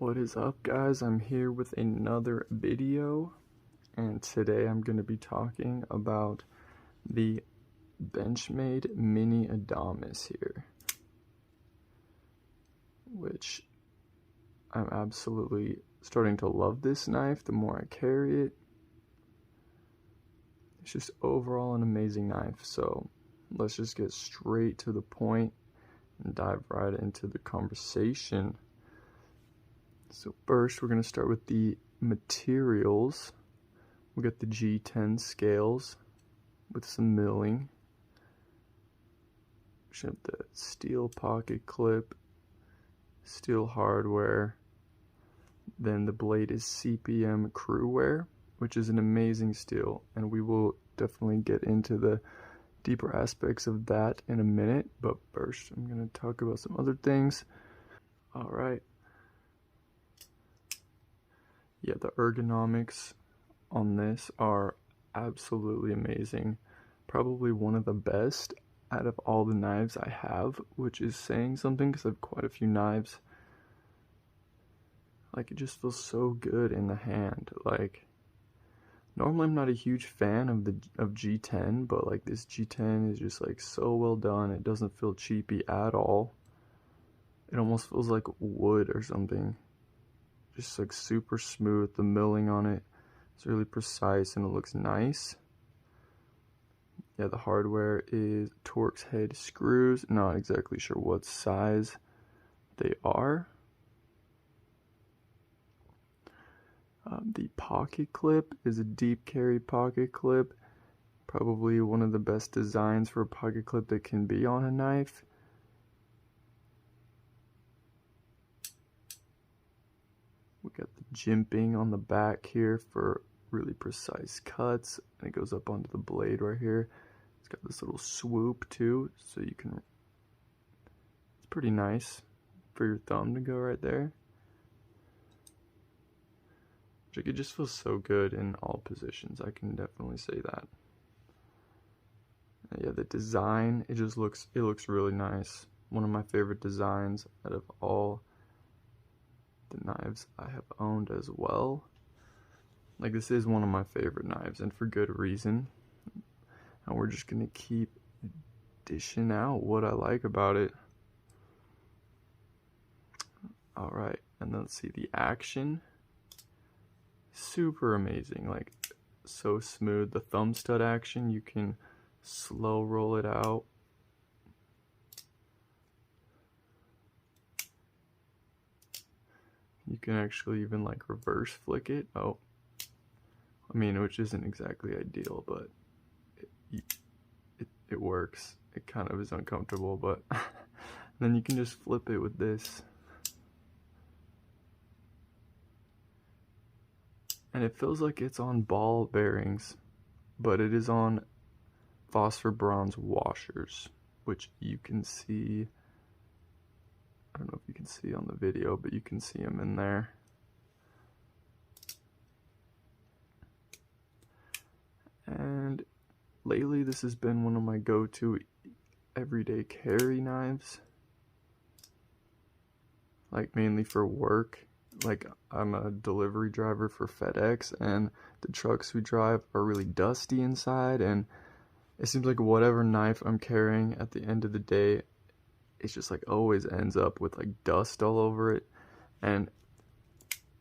What is up, guys? I'm here with another video, and today I'm going to be talking about the Benchmade Mini Adamas here, which I'm absolutely starting to love this knife the more I carry it. It's just overall an amazing knife, so let's just get straight to the point and dive right into the conversation. So first, we're going to start with the materials. We got the G10 scales with some milling. We have the steel pocket clip, steel hardware. Then the blade is CPM crew wear, which is an amazing steel, and we will definitely get into the deeper aspects of that in a minute. But first, I'm going to talk about some other things. All right. Yeah, the ergonomics on this are absolutely amazing. Probably one of the best out of all the knives I have, which is saying something because I have quite a few knives. Like, it just feels so good in the hand. Like, normally I'm not a huge fan of G10, but like this G10 is just like so well done. It doesn't feel cheapy at all. It almost feels like wood or something. Just like super smooth. The milling on it is really precise and it looks nice. Yeah, the hardware is Torx head screws. Not exactly sure what size they are. The pocket clip is a deep carry pocket clip. Probably one of the best designs for a pocket clip that can be on a knife. We got the jimping on the back here for really precise cuts, and it goes up onto the blade right here. It's got this little swoop too, so you can, it's pretty nice for your thumb to go right there. Like, it just feels so good in all positions, I can definitely say that. And yeah, the design, it looks really nice. One of my favorite designs out of all the knives I have owned as well. Like, this is one of my favorite knives, and for good reason. And we're just gonna keep dishing out what I like about it. Alright, and then let's see the action. Super amazing, like so smooth. The thumb stud action, you can slow roll it out. You can actually even like reverse flick it. Oh, I mean, which isn't exactly ideal, but it works. It kind of is uncomfortable, but then you can just flip it with this. And it feels like it's on ball bearings, but it is on phosphor bronze washers, which you can see. I don't know if you can see on the video, but you can see them in there. And lately, this has been one of my go-to everyday carry knives. Like, mainly for work. Like, I'm a delivery driver for FedEx, and the trucks we drive are really dusty inside, and it seems like whatever knife I'm carrying at the end of the day, it's just like always ends up with like dust all over it. And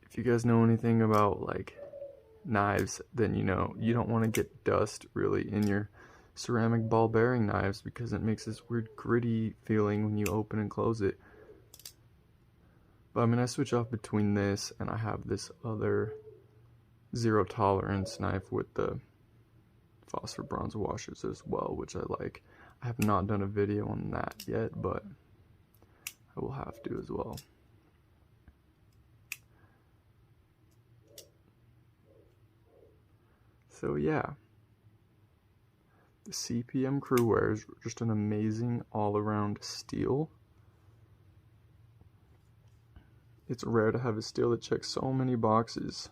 if you guys know anything about like knives, then you know you don't want to get dust really in your ceramic ball bearing knives, because it makes this weird gritty feeling when you open and close it. But I mean, I switch off between this and I have this other zero tolerance knife with the phosphor bronze washers as well, which I like. I have not done a video on that yet, but I will have to as well. So yeah, the CPM crew wear is just an amazing all-around steel. It's rare to have a steel that checks so many boxes,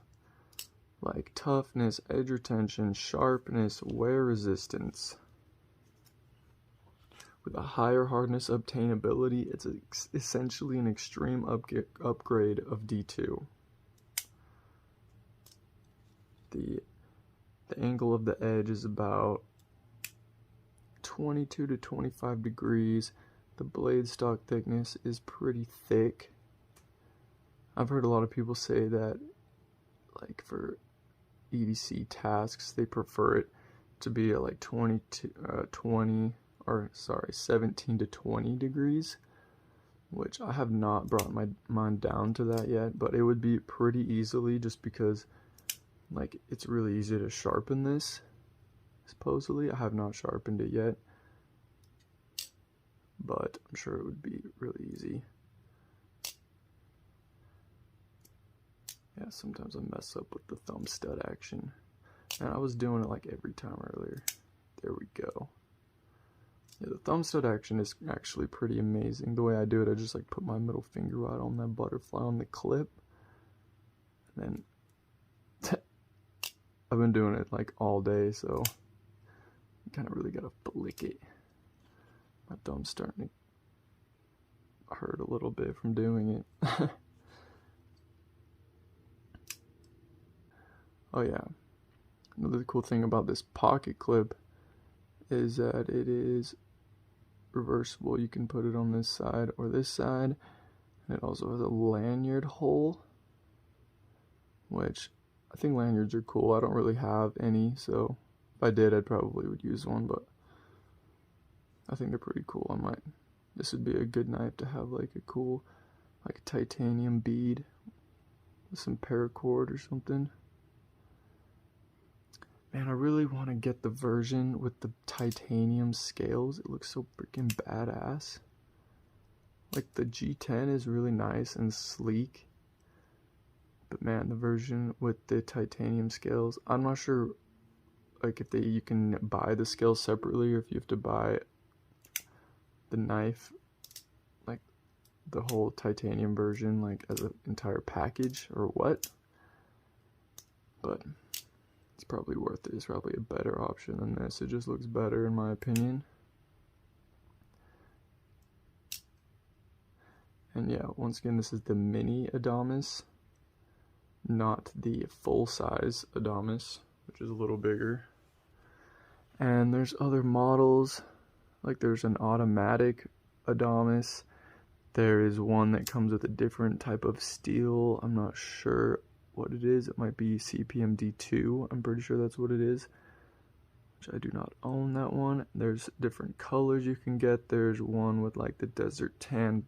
like toughness, edge retention, sharpness, wear resistance. with a higher hardness obtainability. It's essentially an extreme upgrade of D2. The angle of the edge is about 22 to 25 degrees. The blade stock thickness is pretty thick. I've heard a lot of people say that, like, for EDC tasks, they prefer it to be at like 17 to 20 degrees, which I have not brought mine down to that yet, but it would be pretty easily, just because like it's really easy to sharpen this. Supposedly, I have not sharpened it yet, but I'm sure it would be really easy. Yeah, sometimes I mess up with the thumb stud action. And I was doing it like every time earlier. There we go. Yeah, the thumb stud action is actually pretty amazing. The way I do it, I just like put my middle finger right on that butterfly on the clip. And then I've been doing it like all day, so you kind of really gotta flick it. My thumb's starting to hurt a little bit from doing it. Oh yeah, another cool thing about this pocket clip is that it is reversible. You can put it on this side or this side, and it also has a lanyard hole, which I think lanyards are cool. I don't really have any, so if I did, I probably would use one, but I think they're pretty cool. This would be a good knife to have like a cool, like a titanium bead with some paracord or something. Man, I really want to get the version with the titanium scales. It looks so freaking badass. Like, the G10 is really nice and sleek, but man, the version with the titanium scales, I'm not sure like if you can buy the scales separately, or if you have to buy the knife, like the whole titanium version, like as an entire package, or what. But it's probably worth it. It's probably a better option than this. It just looks better in my opinion. And yeah, once again, this is the mini Adamas, not the full-size Adamas, which is a little bigger. And there's other models, like there's an automatic Adamas. There is one that comes with a different type of steel. I'm not sure what it is. It might be CPM D2. I'm pretty sure that's what it is, which I do not own that one. There's different colors you can get. There's one with like the desert tan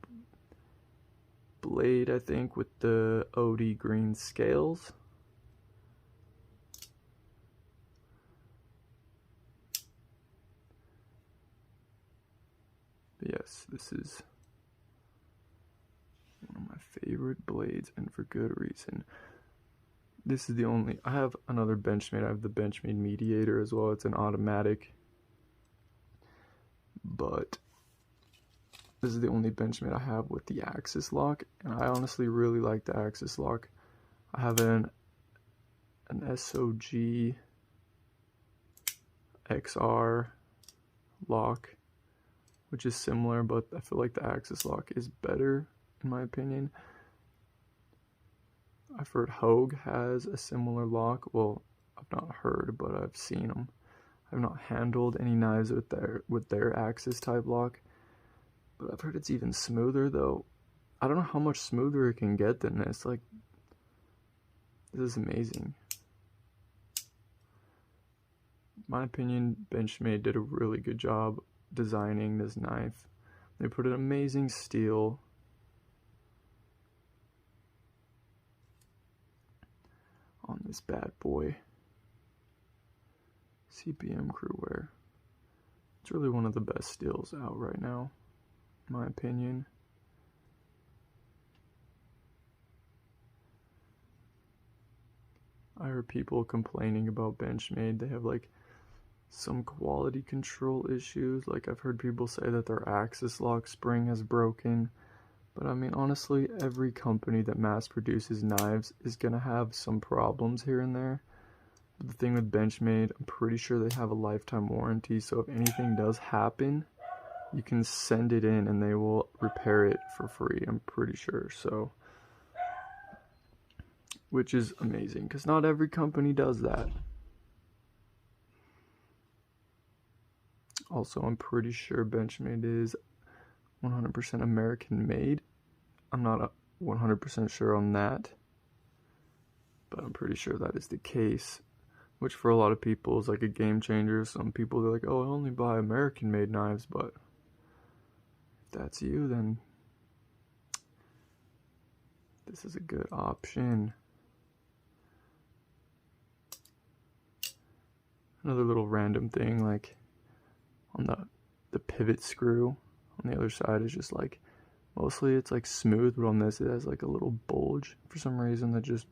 blade, I think, with the OD green scales. But yes, this is one of my favorite blades, and for good reason. This is the only, I have another Benchmade. I have the Benchmade Mediator as well. It's an automatic, but this is the only Benchmade I have with the axis lock, and I honestly really like the axis lock. I have an SOG XR lock, which is similar, but I feel like the axis lock is better in my opinion. I've heard Hogue has a similar lock. Well, I've not heard, but I've seen them. I've not handled any knives with their axis type lock, but I've heard it's even smoother, though. I don't know how much smoother it can get than this. Like, this is amazing. In my opinion, Benchmade did a really good job designing this knife. They put an amazing steel on this bad boy. CPM Crewwear. It's really one of the best steels out right now, in my opinion. I heard people complaining about Benchmade. They have like some quality control issues. Like, I've heard people say that their axis lock spring has broken. But I mean, honestly, every company that mass produces knives is gonna have some problems here and there. But the thing with Benchmade, I'm pretty sure they have a lifetime warranty, so if anything does happen, you can send it in and they will repair it for free, I'm pretty sure. So, which is amazing because not every company does that. Also, I'm pretty sure Benchmade is 100% American made. I'm not 100% sure on that, but I'm pretty sure that is the case, which for a lot of people is like a game changer. Some people, they're like, oh, I only buy American made knives, but if that's you, then this is a good option. Another little random thing, like on the pivot screw on the other side is just like, mostly it's like smooth, but on this it has like a little bulge for some reason that just,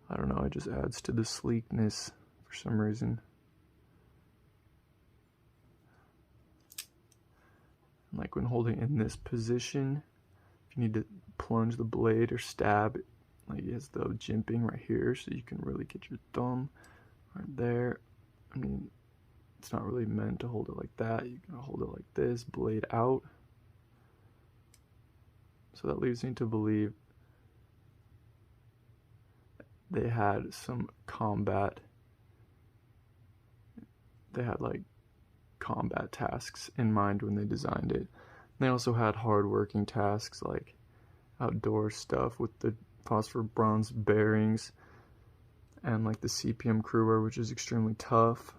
I don't know, it just adds to the sleekness for some reason. Like when holding in this position, if you need to plunge the blade or stab, like it has the jimping right here, so you can really get your thumb right there. I mean, it's not really meant to hold it like that. You can hold it like this, blade out. So that leads me to believe they had some combat. They had like combat tasks in mind when they designed it. They also had hard-working tasks like outdoor stuff with the phosphor bronze bearings and like the CPM crewwear, which is extremely tough.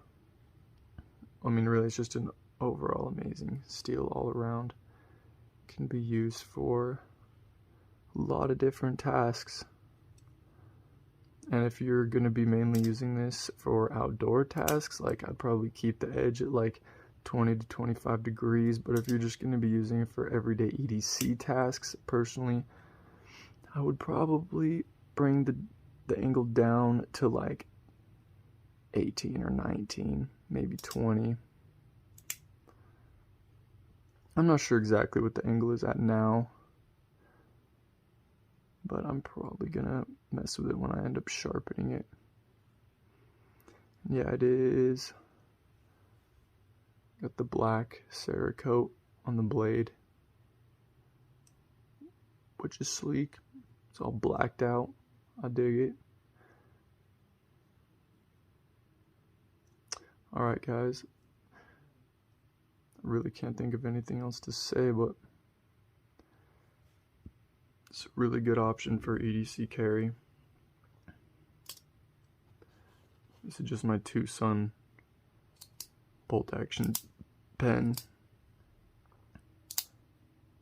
I mean, really, it's just an overall amazing steel all around. Can be used for a lot of different tasks. And if you're going to be mainly using this for outdoor tasks, like I'd probably keep the edge at like 20 to 25 degrees. But if you're just going to be using it for everyday EDC tasks, personally, I would probably bring the angle down to like 18 or 19, maybe 20. I'm not sure exactly what the angle is at now, but I'm probably gonna mess with it when I end up sharpening it. Yeah, it is. Got the black Cerakote on the blade, which is sleek. It's all blacked out. I dig it. Alright guys, I really can't think of anything else to say, but it's a really good option for EDC carry. This is just my Tucson bolt action pen.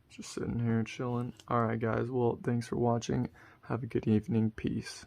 Just sitting here chilling. Alright guys, well, thanks for watching. Have a good evening. Peace.